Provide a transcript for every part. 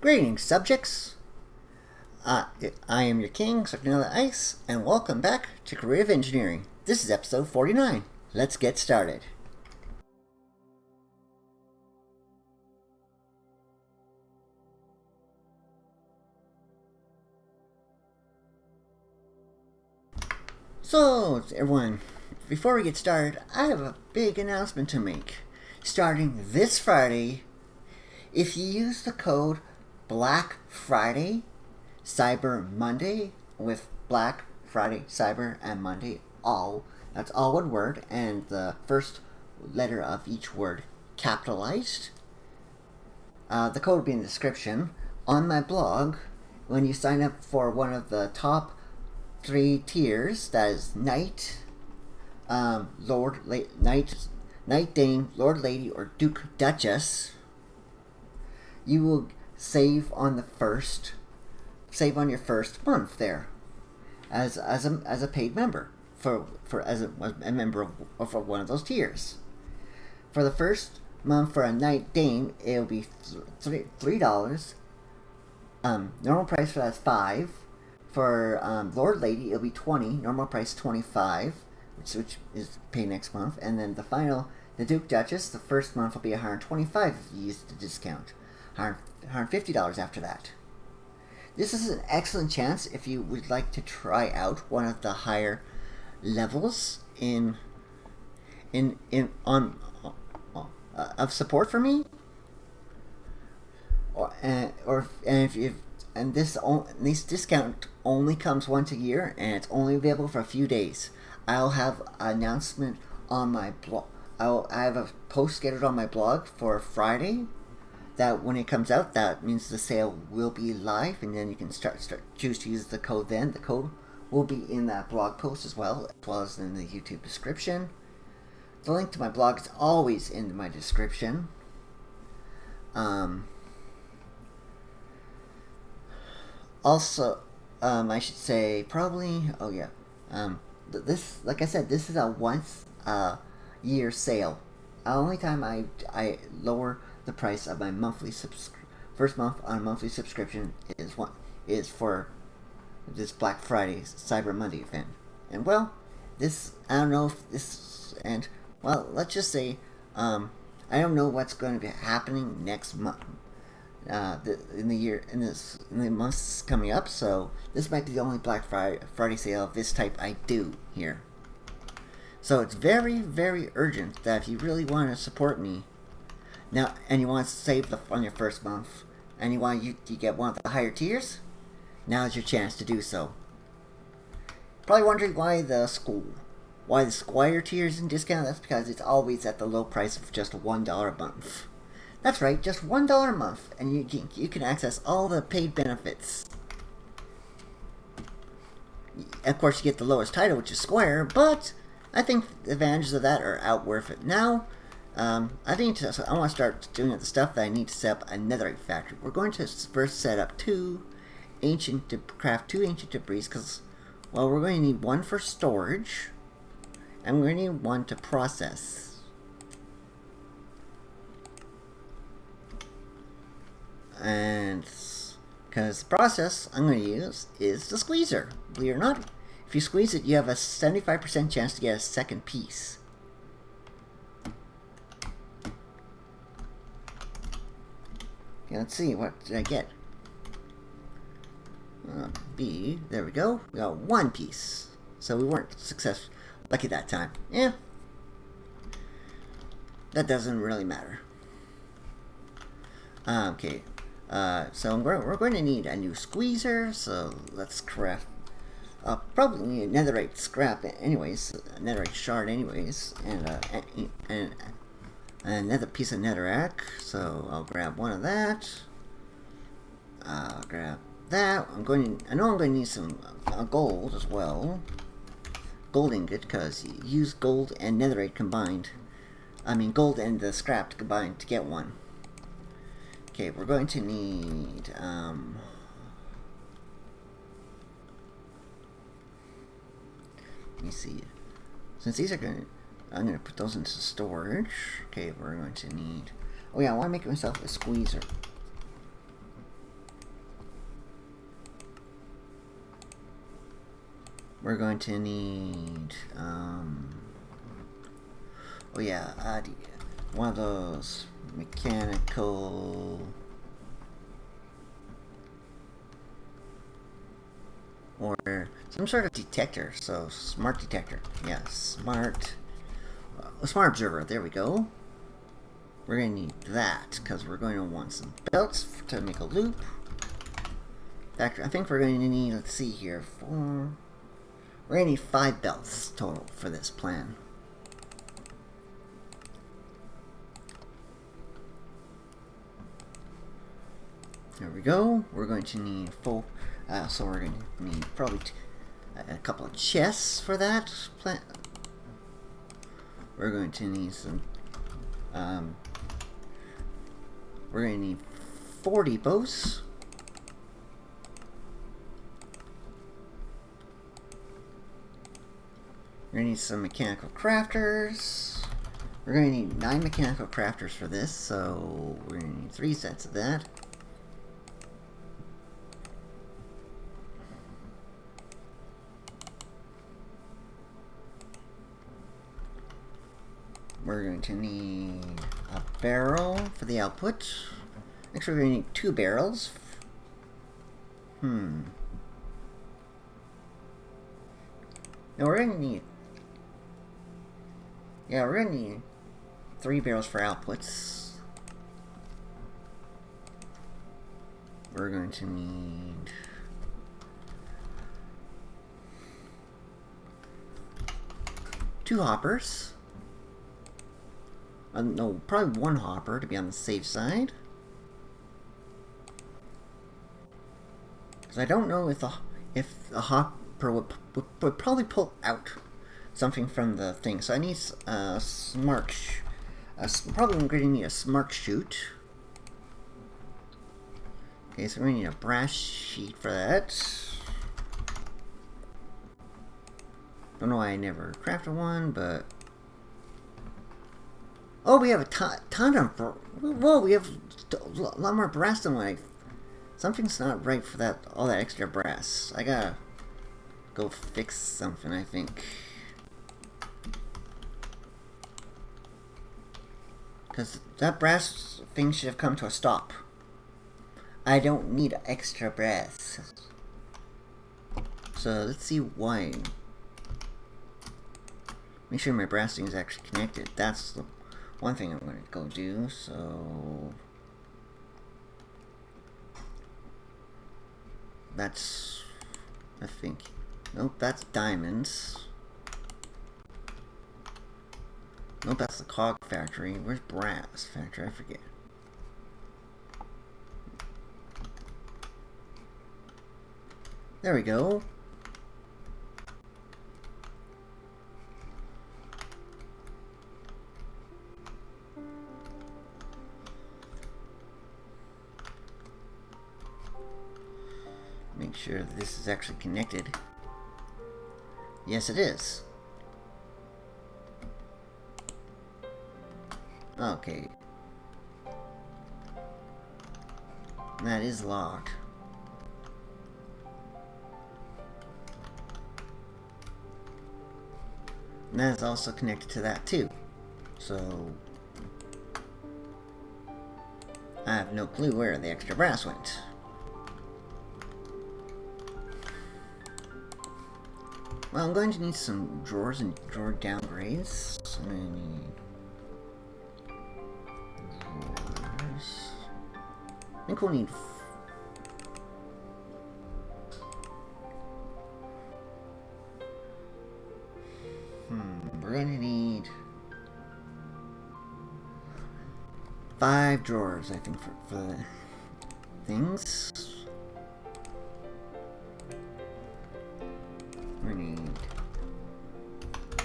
Greetings, subjects. I am your king, Sarknella Ice, and welcome back to Creative Engineering. This is episode 49. Let's get started. So, everyone, before we get started, I have a big announcement to make. Starting this Friday, if you use the code Black Friday, Cyber Monday, with Black Friday, Cyber, and Monday, that's all one word, and the first letter of each word capitalized. The code will be in the description. On my blog, when you sign up for one of the top 3 tiers, that is Knight, Knight Dame, Lord Lady, or Duke Duchess, you will save on your first month there as a paid member as a member of one of those tiers. For the first month for a Knight Dame, it'll be $3. Normal price for that is $5. For Lord Lady, it'll be $20. Normal price $25, which is paid next month. And then the Duke Duchess, the first month will be $125 if you use the discount. $150 after that. This is an excellent chance if you would like to try out one of the higher levels of support for me, this discount only comes once a year, and it's only available for a few days. I'll have an announcement on my blog. I have a post scheduled on my blog for Friday. That when it comes out, that means the sale will be live, and then you can choose to use the code then. The code will be in that blog post as well as in the YouTube description. The link to my blog is always in my description. Also, I should say probably, this, like I said, this is a once a year sale. The only time I lower the price of my first month on a monthly subscription is for this Black Friday Cyber Monday event. And I don't know if this, and let's just say I don't know what's going to be happening next month in the months coming up, so this might be the only Black Friday sale of this type I do here. So it's very, very urgent that if you really want to support me now, and you want to save on your first month, and you get one of the higher tiers, now is your chance to do so. Probably wondering why the Squire tier is in discount. That's because it's always at the low price of just $1 a month. That's right, just $1 a month, and you can access all the paid benefits. Of course, you get the lowest title, which is Squire, but I think the advantages of that are worth it. Now, I want to start doing the stuff that I need to set up a Netherite Factory. We're going to first set up craft 2 ancient debris, because, we're going to need one for storage, and we're going to need one to process. And because the process I'm going to use is the squeezer. Believe it or not, if you squeeze it, you have a 75% chance to get a second piece. Okay, let's see, what did I get? B, there we go. We got 1 piece. So we weren't lucky that time. Yeah. That doesn't really matter. Okay. So we're going to need a new squeezer, so let's craft. Probably need a netherite scrap anyways, a netherite shard anyways, and another piece of netherrack. So I'll grab one of that. I'll grab that. I know I'm going to need some gold as well. Gold ingot, because you use gold and netherite combined. I mean gold and the scrap combined to get one. Okay, we're going to need let me see. Since these are I'm going to put those into storage. Okay, we're going to need... Oh yeah, I want to make myself a squeezer. we're going to need, oh yeah, one of those mechanical, or some sort of detector, so smart detector, yeah, smart observer, there we go. We're going to need that, because we're going to want some belts to make a loop. I think we're going to need, let's see here, we're going to need 5 belts total for this plan. There we go. We're going to need full, so we're going to need probably a couple of chests for that plan. We're going to need some, we're going to need 4 depots. We're going to need some mechanical crafters. We're going to need 9 mechanical crafters for this, so we're going to need 3 sets of that. We're going to need a barrel for the output. Actually, we're going to need 2 barrels. No, we're going to need... yeah, we're going to need 3 barrels for outputs. We're going to need... 2 hoppers. No, probably 1 hopper to be on the safe side. Because I don't know if the hopper would probably pull out something from the thing. So I need a smart... probably I'm going to need a smart chute. Okay, so we're going to need a brass sheet for that. Don't know why I never crafted one, but... oh, we have a ton of... whoa, we have a lot more brass than what I... something's not right for that, all that extra brass. I gotta go fix something, I think. Because that brass thing should have come to a stop. I don't need extra brass. So, let's see why. Make sure my brass thing is actually connected. That's the one thing I'm going to go do, so... that's... I think... nope, that's diamonds. Nope, that's the cog factory. Where's brass factory? I forget. There we go. Make sure that this is actually connected. Yes, it is. Okay. That is locked. And that is also connected to that too. So I have no clue where the extra brass went. Well, I'm going to need some drawers and drawer downgrades. So I'm going to need drawers. I think we'll need... we're going to need 5 drawers, I think, for the things. We're going to need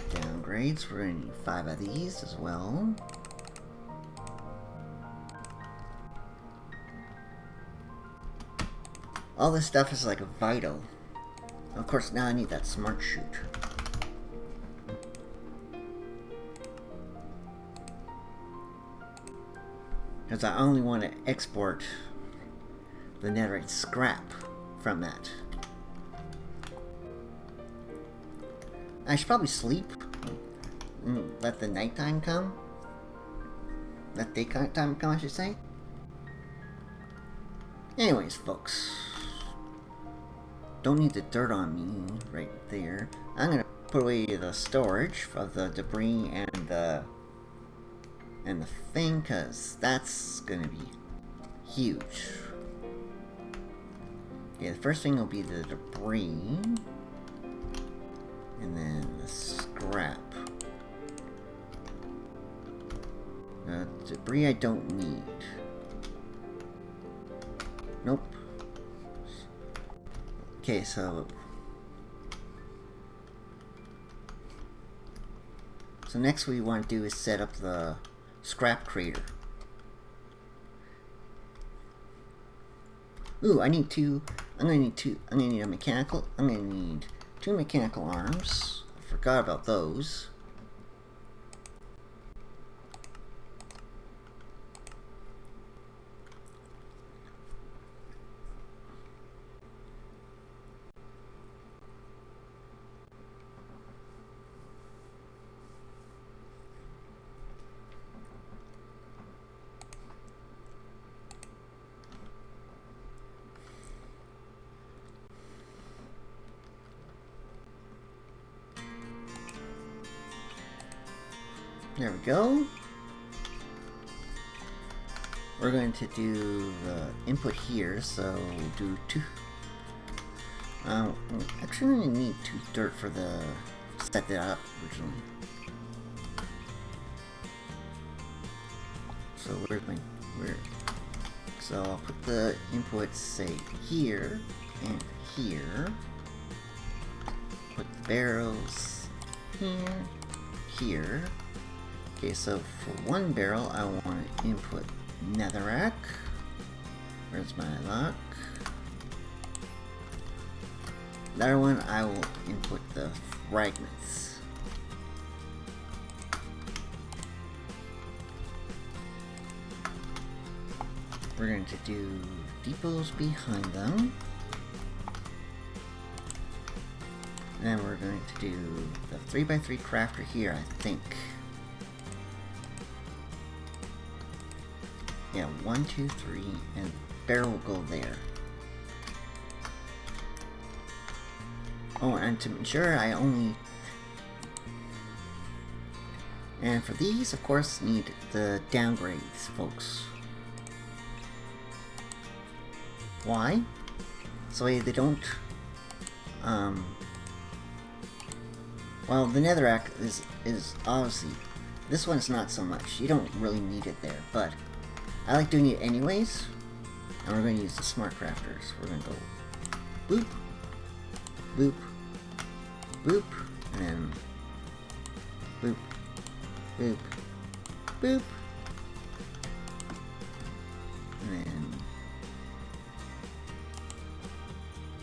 downgrades. We're going to need 5 of these as well. All this stuff is like vital. Of course, now I need that smart chute. Because I only want to export the netherite scrap from that. I should probably sleep. Let the nighttime come. Let daytime come, I should say. Anyways, folks. Don't need the dirt on me right there. I'm gonna put away the storage of the debris and the thing, cause that's gonna be huge. Yeah, the first thing will be the debris, and then the scrap. Debris I don't need. Nope. Okay, so next what we want to do is set up the scrap crater. Ooh, I'm gonna need a mechanical. I'm gonna need 2 mechanical arms. I forgot about those. There we go. We're going to do the input here, so we'll do 2. Actually, I'm gonna need 2 dirt for the set that up originally. So so I'll put the inputs, say, here and here. Put the barrels here. Okay, so for 1 barrel, I want to input netherrack. Where's my luck? The other one, I will input the fragments. We're going to do depots behind them. And we're going to do the 3x3 crafter here, I think. Yeah, 1, 2, 3, and barrel will go there. Oh, and to ensure I only... And for these, of course, need the downgrades, folks. Why? So they don't... Well, the netherrack is obviously... This one's not so much. You don't really need it there, but... I like doing it anyways. And we're going to use the smart crafters. We're going to go... Boop. Boop. Boop. And then... Boop. Boop. Boop. And then...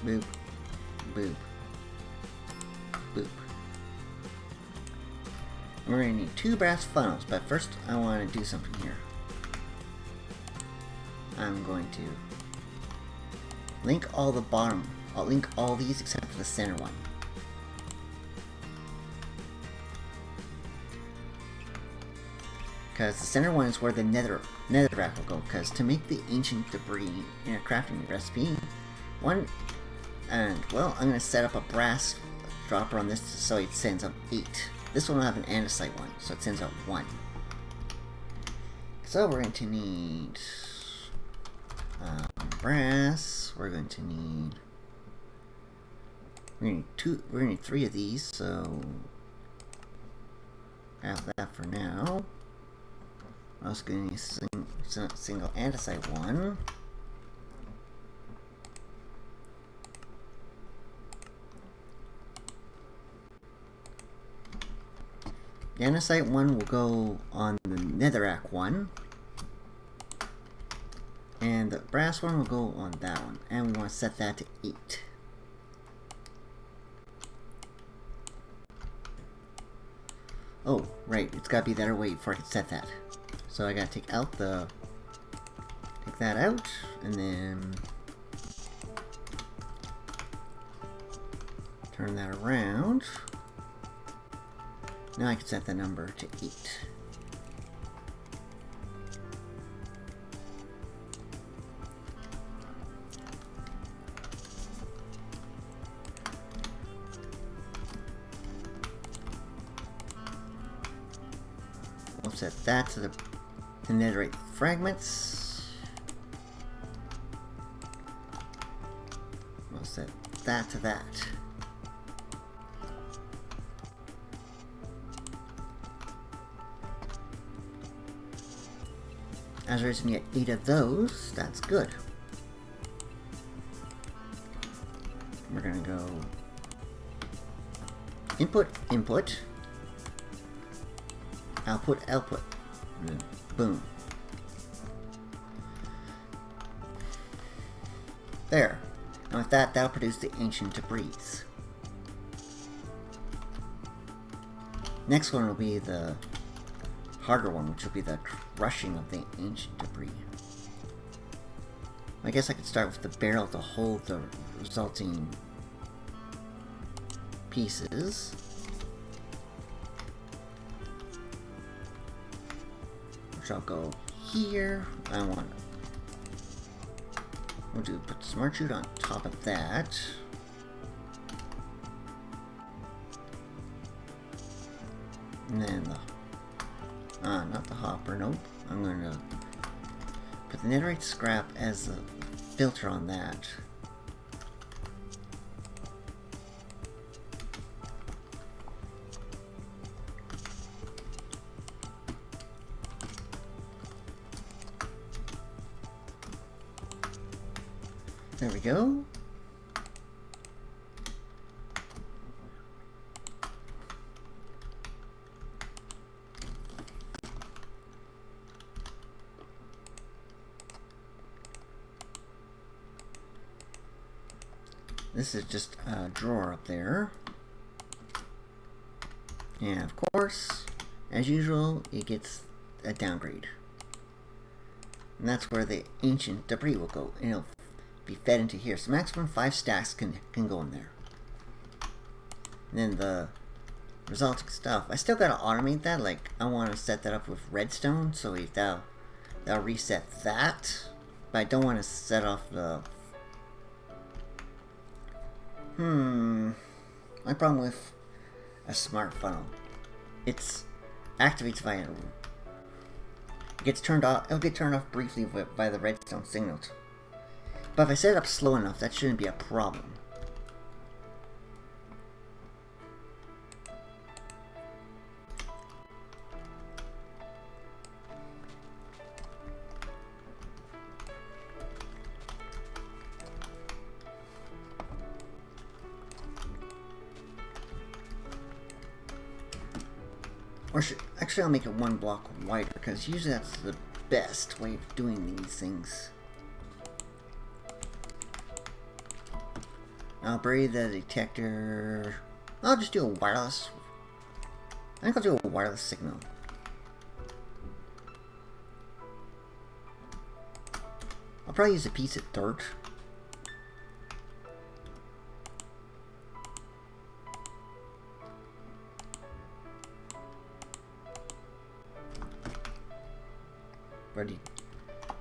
Boop. Boop. Boop. We're going to need 2 brass funnels, but first I want to do something here. I'm going to link all the bottom. I'll link all these except for the center one. Because the center one is where the netherrack will go. Because to make the ancient debris in a crafting recipe, I'm going to set up a brass dropper on this so it sends out 8. This one will have an andesite one, so it sends out 1. So we're going to need brass. We're going to need 3 of these, so have that for now. I'm also going to need a single andesite one. The andesite one will go on the netherrack one. And the brass one will go on that one. And we want to set that to 8. Oh, right. It's got to be that way before I can set that. So I got to take that out, and then turn that around. Now I can set the number to 8. We'll set that to the Netherite Fragments. We'll set that to that. As we're going to get 8 of those, that's good. We're going to go input, input, output, output. Boom. There. And with that, that'll produce the ancient debris. Next one will be the harder one, which will be the crushing of the ancient debris. I guess I could start with the barrel to hold the resulting pieces. Which I'll go here. I want we'll do put the smart chute on top of that. And then the not the hopper, nope. I'm gonna put the netherite scrap as the filter on that. There we go. This is just a drawer up there. And of course, as usual, it gets a downgrade. And that's where the ancient debris will go. And it'll be fed into here. So maximum 5 stacks can go in there. And then the resulting stuff, I still gotta automate that. Like, I want to set that up with redstone, so that'll reset that. But I don't want to set off the my problem with a smart funnel, it's activates via it gets turned off. It'll get turned off briefly by the redstone signals. But if I set it up slow enough, that shouldn't be a problem. Or actually, I'll make it 1 block wider, because usually that's the best way of doing these things. I'll bury the detector. I'll just do a wireless. I think I'll do a wireless signal. I'll probably use a piece of dirt.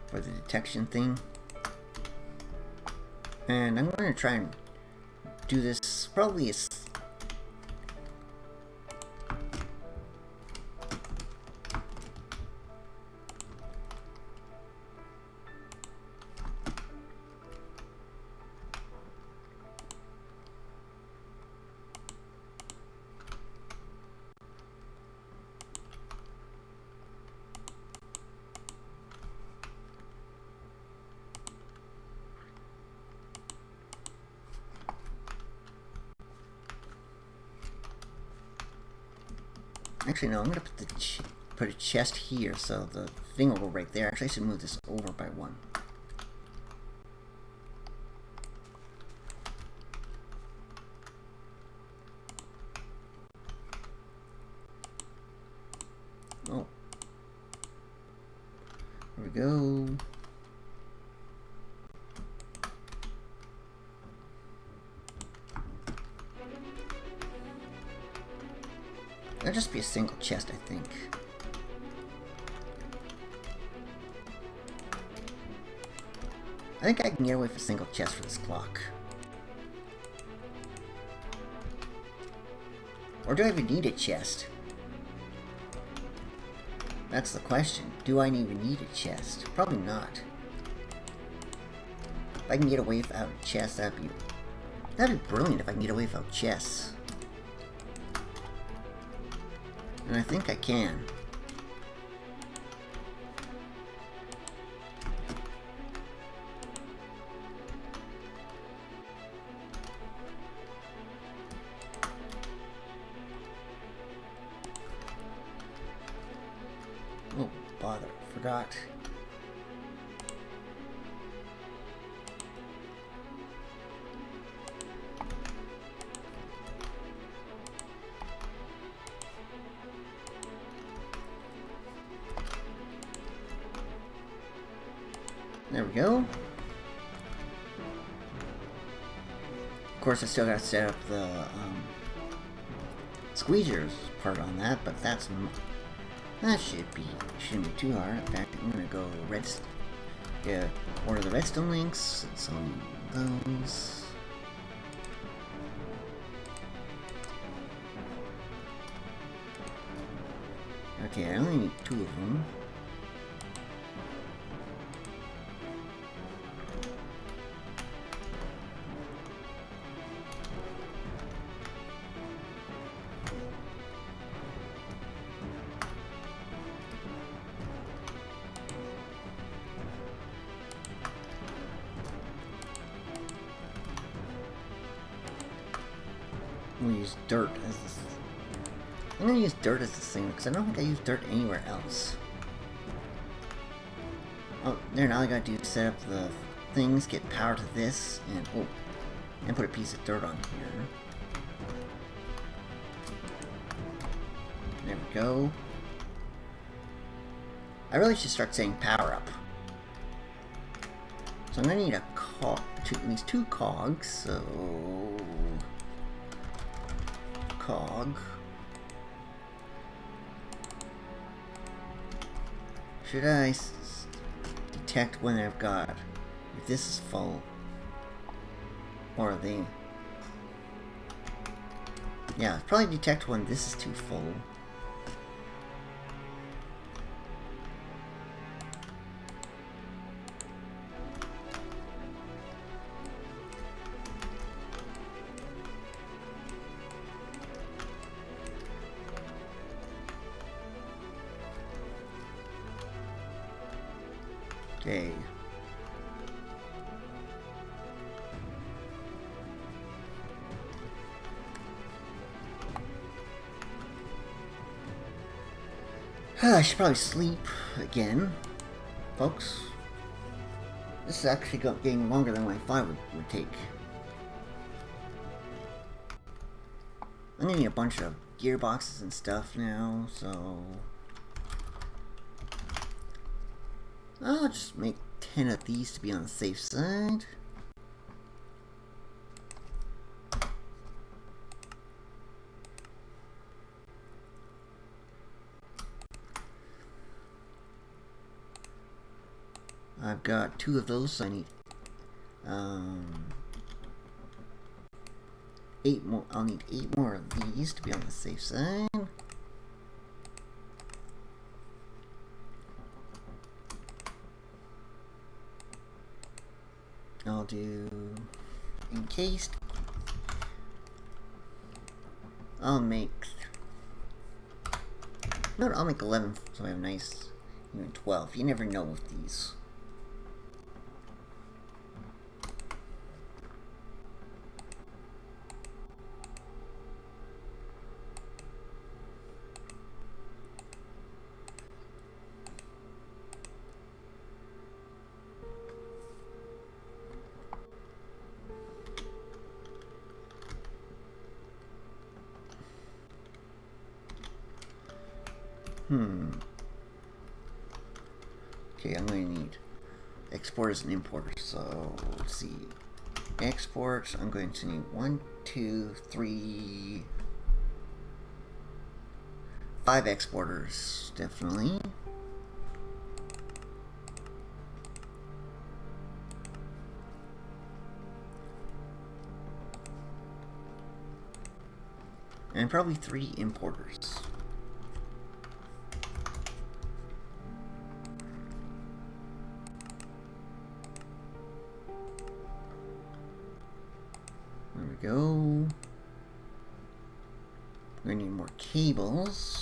For the detection thing. And I'm going to try and do this probably as actually, no, I'm going to put a chest here, so the thing will go right there. Actually, I should move this over by 1. Oh. There we go. It'll just be a single chest, I think. I think I can get away with a single chest for this clock. Or do I even need a chest? That's the question. Do I even need a chest? Probably not. If I can get away without a chest, that'd be brilliant if I can get away without chests. And I think I can. Oh, bother. Forgot. There we go. Of course, I still gotta set up the squeezers part on that, but that shouldn't be too hard. In fact, I'm gonna go order the redstone links, some of those. Okay, I only need 2 of them. I'm gonna use dirt as this. I'm gonna use dirt as this thing because I don't think I use dirt anywhere else. Oh, there! Now all I gotta do is set up the things, get power to this, and put a piece of dirt on here. There we go. I really should start saying power up. So I'm gonna need at least 2 cogs. So cog. Should I detect when I've got, if this is full, or yeah, probably detect when this is too full. Okay. I should probably sleep again, folks. This is actually getting longer than I thought it would take. I'm gonna need a bunch of gearboxes and stuff now, so I'll just make 10 of these to be on the safe side. I've got 2 of those, so I need 8 more. I'll need 8 more of these to be on the safe side. I'll do encased. I'll make 11, so I have nice, 12. You never know with these. Okay, I'm going to need exporters and importers. So let's see. Exports, I'm going to need 1, 2, 3, 5 exporters, definitely. And probably 3 importers. There we go. We need more cables.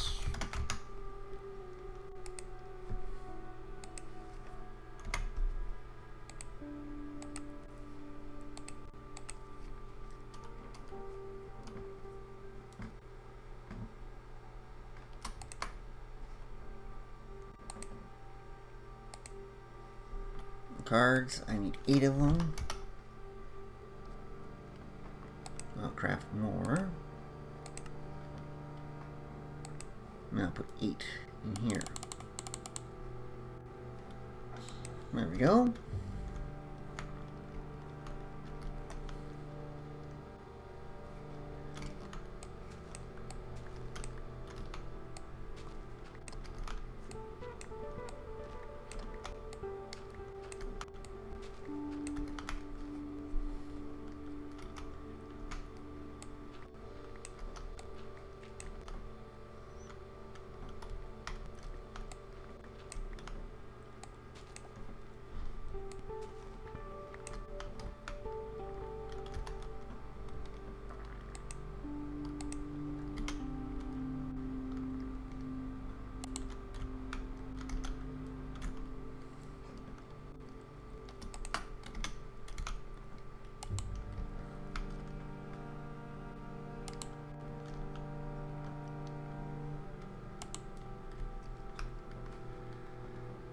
Cards, I need 8 of them. I'll craft more. And I'll put 8 in here. There we go.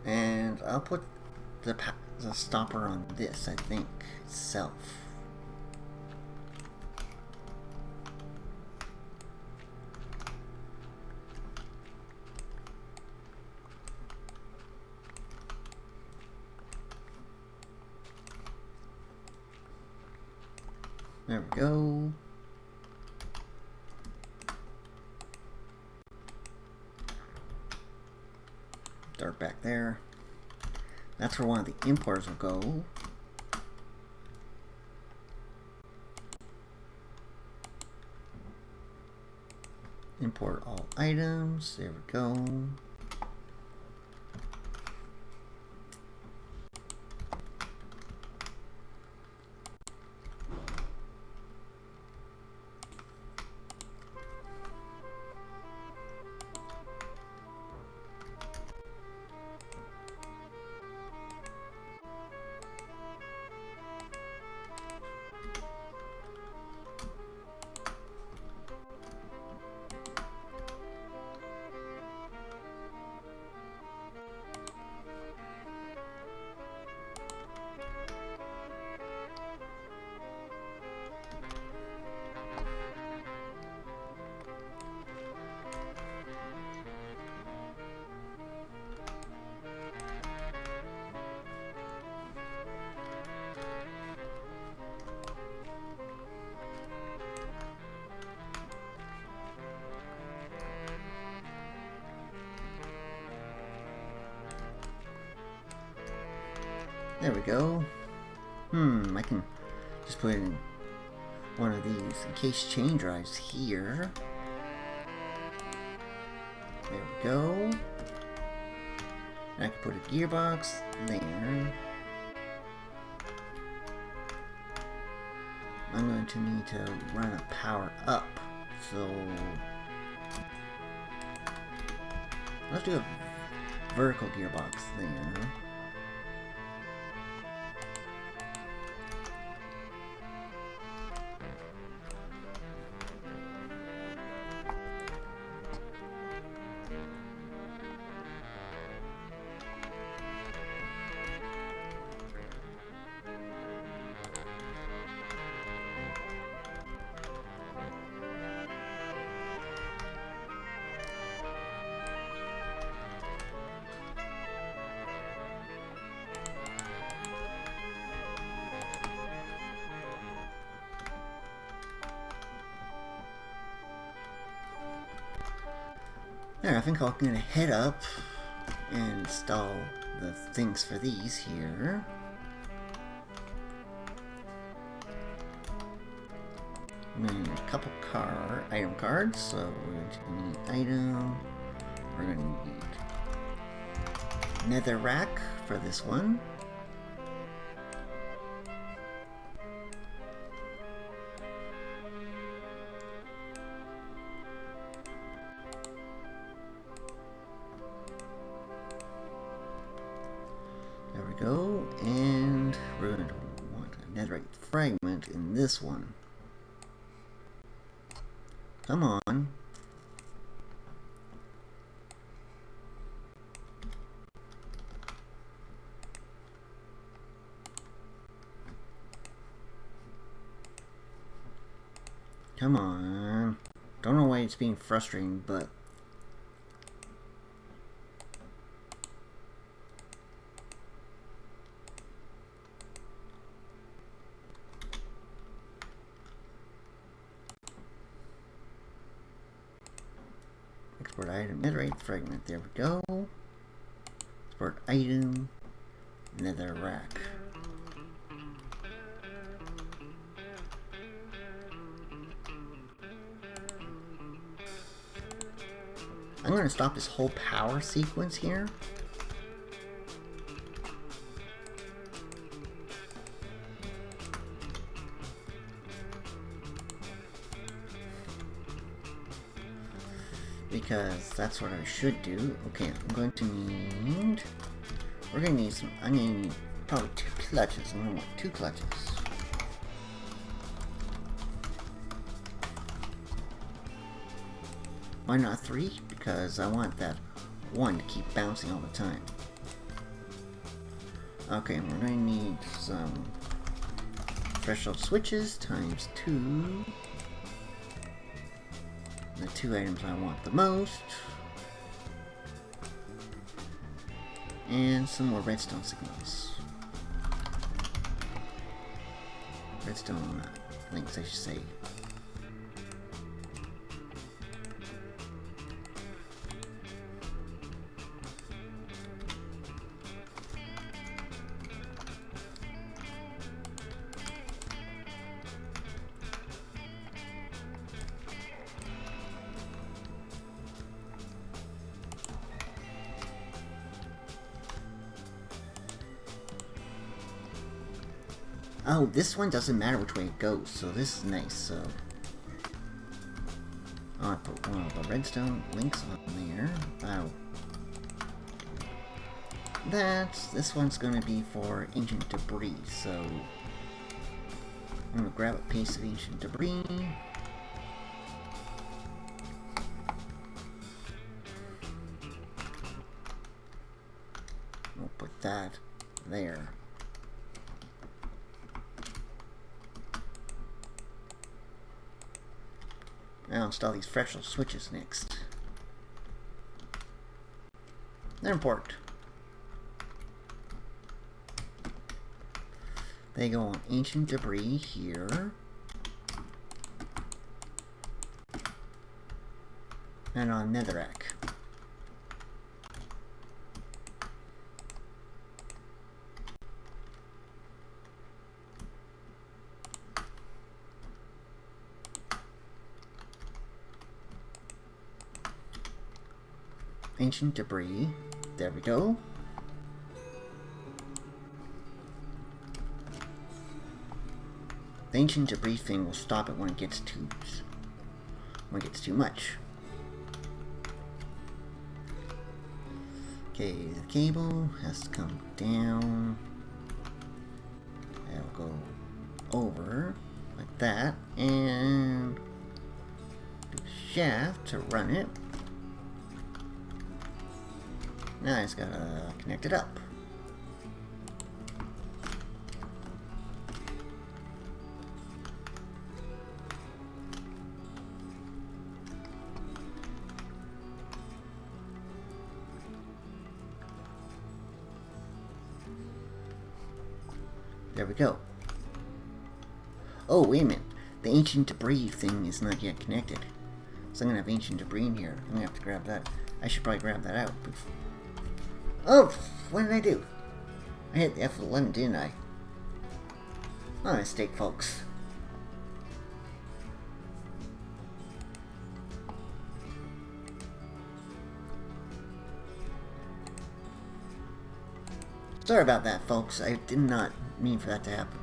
And I'll put the stopper on this, I think, itself. There we go. Dart back there. That's where one of the importers will go. Import all items. There we go. There we go. I can just put in one of these encased chain drives here. There we go. And I can put a gearbox there. I'm going to need to run a power up, so let's do a vertical gearbox there. There, I think I'm gonna head up and install the things for these here. I'm gonna need a couple item cards, so we're going to need item. We're gonna need nether rack for this one. There we go, and we're going to want a netherite fragment in this one. Come on. Come on. Don't know why it's being frustrating, but export item, netherite fragment. There we go. Export item, nether rack. I'm going to stop this whole power sequence here. Because that's what I should do. Okay, I'm going to need... We're going to need some... I'm going to need probably 2 clutches. I'm going to want 2 clutches. Why not 3? Because I want that 1 to keep bouncing all the time. Okay, we're going to need some threshold switches times 2. The 2 items I want the most. And some more redstone signals. Redstone links, I should say. Oh, this one doesn't matter which way it goes, so this is nice, so... Oh, I put one of the redstone links on there. Wow. This one's gonna be for ancient debris, so... I'm gonna grab a piece of ancient debris. We'll put that there. I'll install these threshold switches next. They're important. They go on ancient debris here. And on netherrack. Ancient debris. There we go. The ancient debris thing will stop it when it gets too much. Okay, the cable has to come down. It'll go over like that, and do the shaft to run it. Now I just gotta connect it up. There we go. Oh, wait a minute. The ancient debris thing is not yet connected. So I'm gonna have ancient debris in here. I'm gonna have to grab that. I should probably grab that out. Oh, what did I do? I hit the F11, didn't I? My mistake, folks. Sorry about that, folks. I did not mean for that to happen.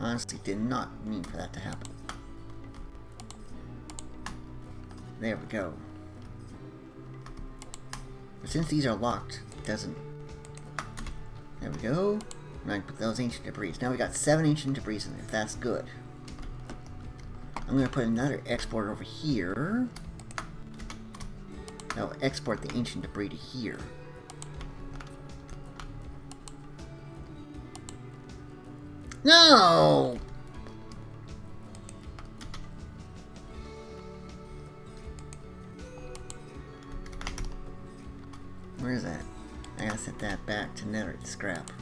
Honestly, did not mean for that to happen. There we go. But since these are locked, it doesn't. There we go. Now I can put those ancient debris. Now we got 7 ancient debris in there. That's good. I'm going to put another export over here. I'll export the ancient debris to here. No! Where is that? I gotta set that back to netherite scrap.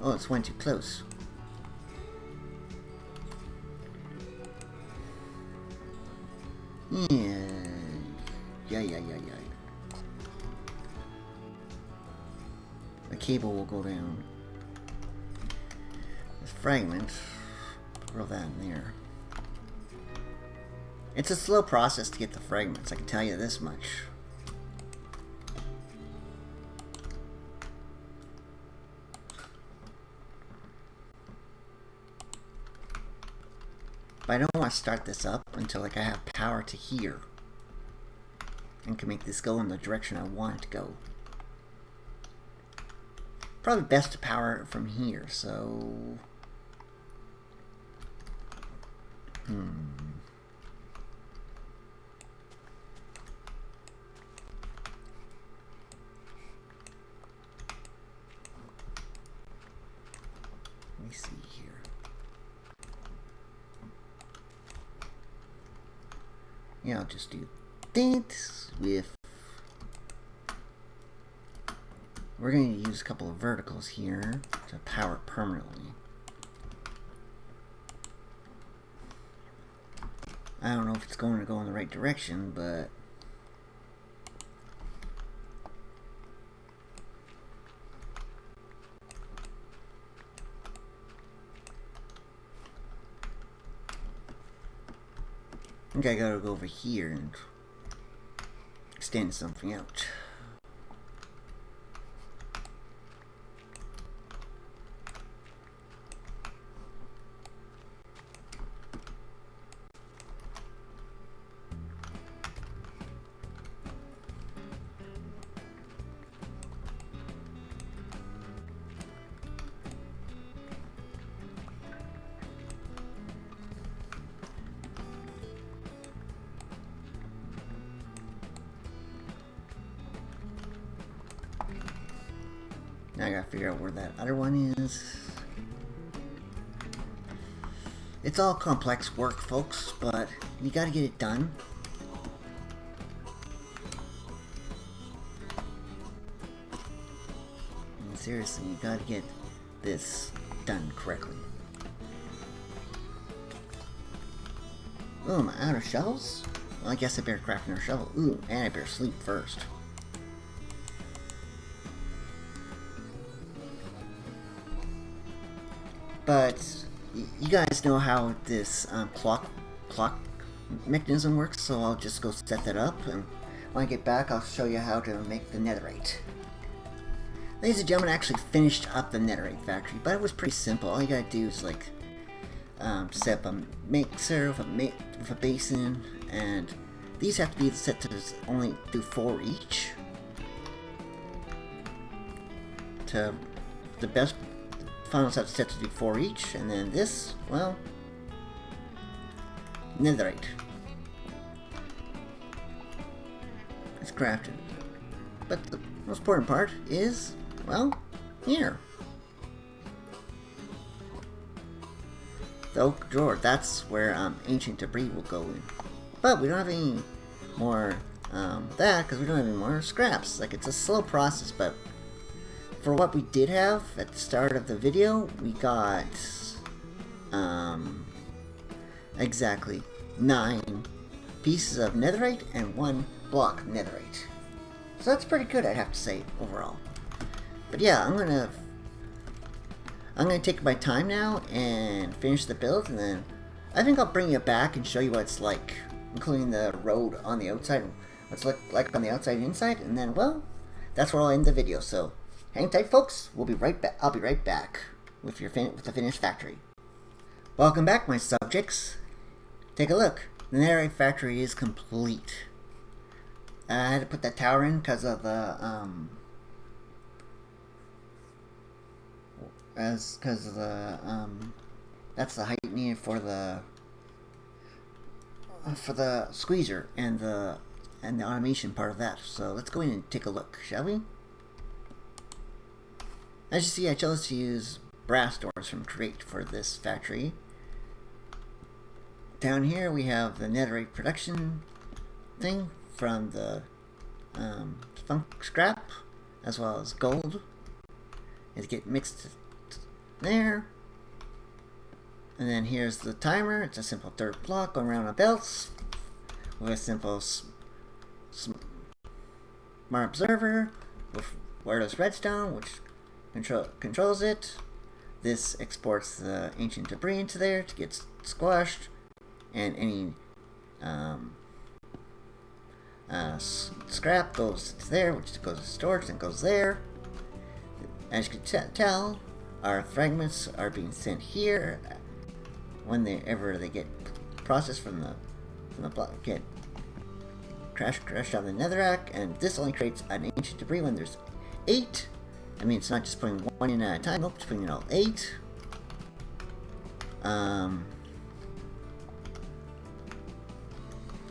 Oh, it's went too close. Yeah. The cable will go down. This fragment, throw that in there. It's a slow process to get the fragments, I can tell you this much. But I don't want to start this up until like I have power to here. And can make this go in the direction I want it to go. Probably best to power it from here, so... Let me see here. Yeah, I'll just do that with... We're going to use a couple of verticals here to power it permanently. I don't know if it's going to go in the right direction, but... I think I gotta go over here and extend something out. Now I gotta figure out where that other one is. It's all complex work, folks, but you gotta get it done. And seriously, you gotta get this done correctly. Oh, am I out of shovels? Well, I guess I better craft another shovel. Ooh, and I better sleep first. But you guys know how this clock mechanism works, so I'll just go set that up, and when I get back I'll show you how to make the netherite. Ladies and gentlemen, I actually finished up the Netherite Factory, but it was pretty simple. All you gotta do is like set up a mixer with a basin, and these have to be set to only do 4 each. To the best funnels have set to do 4 each, and then this, well, netherite. It's crafted. But the most important part is, well, here. The oak drawer, that's where ancient debris will go in. But we don't have any more that, because we don't have any more scraps. Like, it's a slow process, but for what we did have at the start of the video, we got exactly 9 pieces of netherite and 1 block of netherite. So that's pretty good, I'd have to say, overall. But yeah, I'm gonna take my time now and finish the build, and then I think I'll bring you back and show you what it's like, including the road on the outside, what's like on the outside and inside, and then, well, that's where I'll end the video. So hang tight, folks. We'll be right back. I'll be right back with the finished factory. Welcome back, my subjects. Take a look. The Netherite Factory is complete. I had to put that tower in because of the that's the height needed for the squeezer and the automation part of that. So let's go in and take a look, shall we? As you see, I chose to use brass doors from Create for this factory. Down here we have the netherite production thing from the funk scrap, as well as gold. It get mixed there. And then here's the timer. It's a simple third block going around on belts with a simple smart observer with wireless redstone, which controls it. This exports the ancient debris into there to get squashed, and any scrap goes to there, which goes to storage and goes there. As you can tell, our fragments are being sent here whenever they get processed from the block, get crashed on the netherrack, and this only creates an ancient debris when there's 8. I mean, it's not just putting 1 in at a time, it's putting in all 8.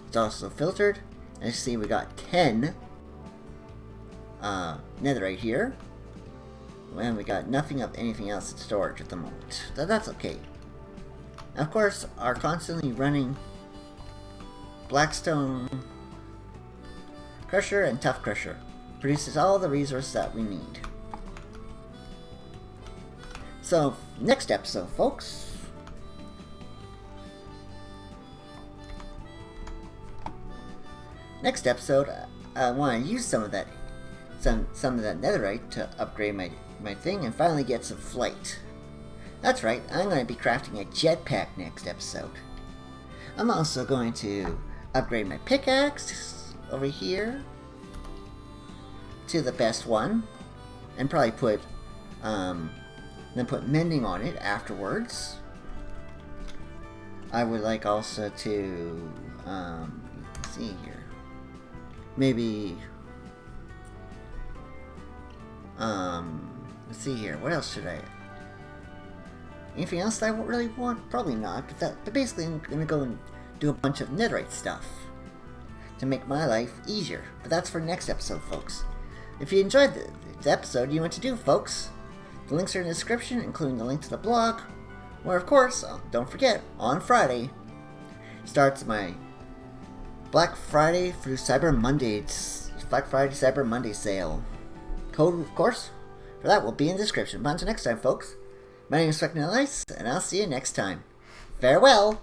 It's also filtered. As you see, we got 10 netherite here, and we got nothing of anything else in storage at the moment. So that's okay. Now, of course, our constantly running Blackstone Crusher and Tough Crusher produces all the resources that we need. So, next episode, folks. Next episode, I want to use some of that netherite to upgrade my thing and finally get some flight. That's right, I'm going to be crafting a jetpack next episode. I'm also going to upgrade my pickaxe over here to the best one, and probably put mending on it afterwards. I would like also to let's see here, maybe let's see here, what else should I, anything else that I really want? Probably not, but basically I'm gonna go and do a bunch of netherite stuff to make my life easier. But that's for next episode, folks. If you enjoyed the episode, you know what to do, folks. The links are in the description, including the link to the blog, where, of course, don't forget, on Friday starts my Black Friday through Cyber Monday. Black Friday Cyber Monday sale. Code, of course, for that will be in the description. But until next time, folks, my name is Ice, and I'll see you next time. Farewell!